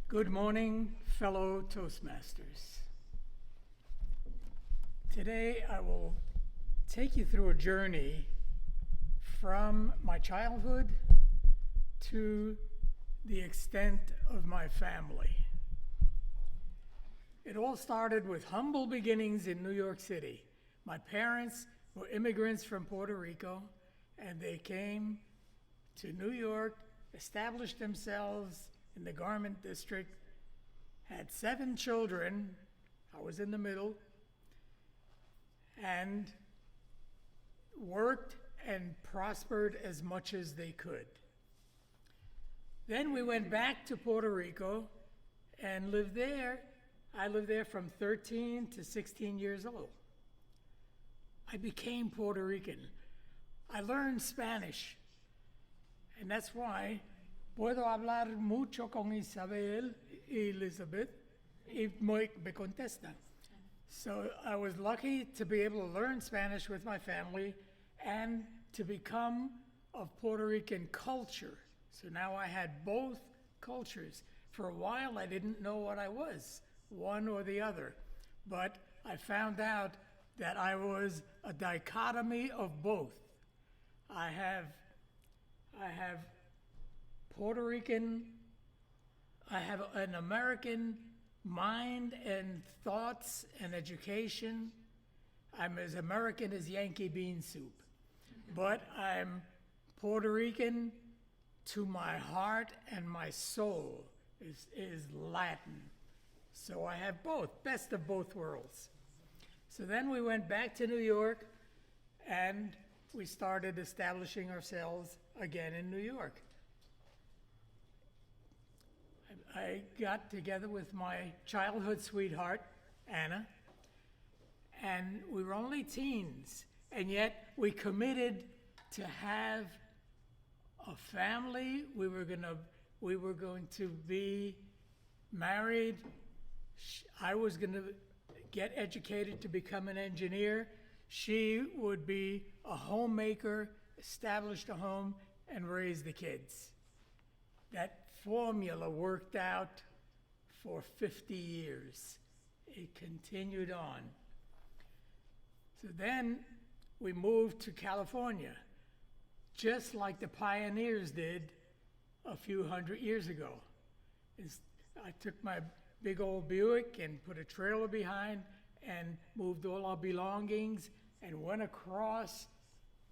Good morning, fellow Toastmasters. Today I will take you through a journey from my childhood to the extent of my family. It all started with humble beginnings in New York City. My parents were immigrants from Puerto Rico, and they came to New York, established themselves in the garment district, had 7 children. I was in the middle, and worked and prospered as much as they could. Then we went back to Puerto Rico and lived there. I lived there from 13 to 16 years old. I became Puerto Rican. I learned Spanish, and that's why puedo hablar mucho con Isabel y Elizabeth y me contestan. So I was lucky to be able to learn Spanish with my family and to become of Puerto Rican culture. So now I had both cultures. For a while I didn't know what I was, one or the other, but I found out that I was a dichotomy of both. I have Puerto Rican, I have an American mind and thoughts and education. I'm as American as Yankee bean soup, but I'm Puerto Rican to my heart, and my soul is Latin. So I have both, best of both worlds. So then we went back to New York, and we started establishing ourselves again in New York. I got together with my childhood sweetheart, Anna, and we were only teens, and yet we committed to have a family. We were going to be married. I was going to get educated to become an engineer. She would be a homemaker, establish a home, and raise the kids. That formula worked out for 50 years. It continued on. So then we moved to California, just like the pioneers did a few hundred years ago. I took my big old Buick and put a trailer behind and moved all our belongings and went across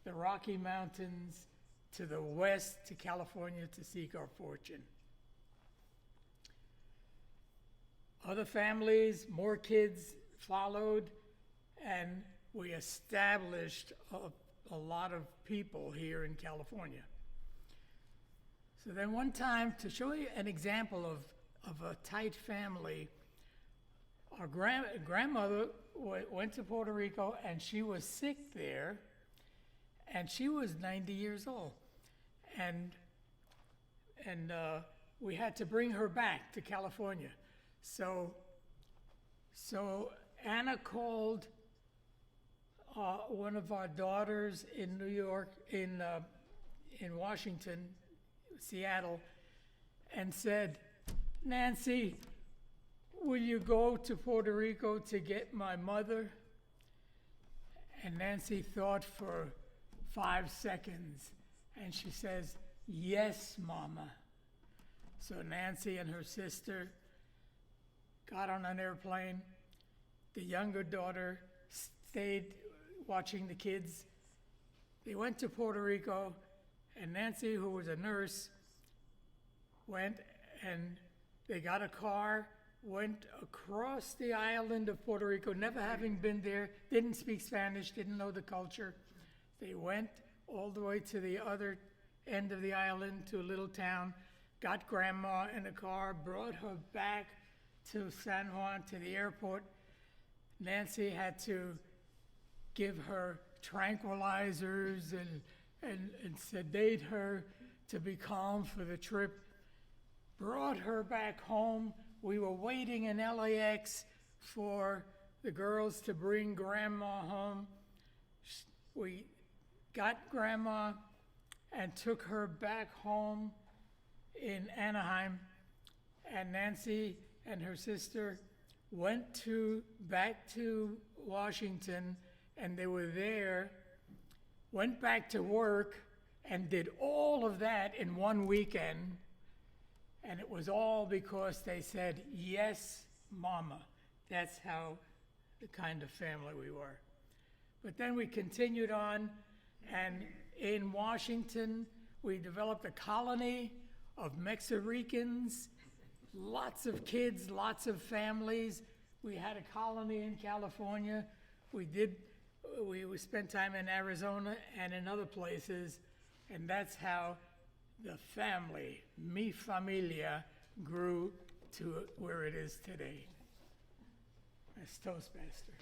the Rocky Mountains to the west to California to seek our fortune. Other families, more kids followed, and we established a lot of people here in California. So then one time, to show you an example of a tight family, our grandmother went to Puerto Rico, and she was sick there, and she was 90 years old. And we had to bring her back to California. So Anna called one of our daughters in New York, in Washington, Seattle, and said, "Nancy, will you go to Puerto Rico to get my mother?" And Nancy thought for 5 seconds, and she says, "Yes, Mama." So Nancy and her sister got on an airplane. The younger daughter stayed watching the kids. They went to Puerto Rico, and Nancy, who was a nurse, went and they got a car, went across the island of Puerto Rico, never having been there, didn't speak Spanish, didn't know the culture. They went all the way to the other end of the island to a little town, got Grandma in a car, brought her back to San Juan, to the airport. Nancy had to give her tranquilizers and sedate her to be calm for the trip. Brought her back home. We were waiting in LAX for the girls to bring Grandma home. We got Grandma and took her back home in Anaheim, and Nancy and her sister went back to Washington, and they were there, went back to work, and did all of that in one weekend. And it was all because they said, "Yes, Mama." That's how the kind of family we were. But then we continued on, and in Washington, we developed a colony of Mexicans, lots of kids, lots of families. We had a colony in California. We spent time in Arizona and in other places, and that's how the family, mi familia, grew to where it is today. As Toastmaster.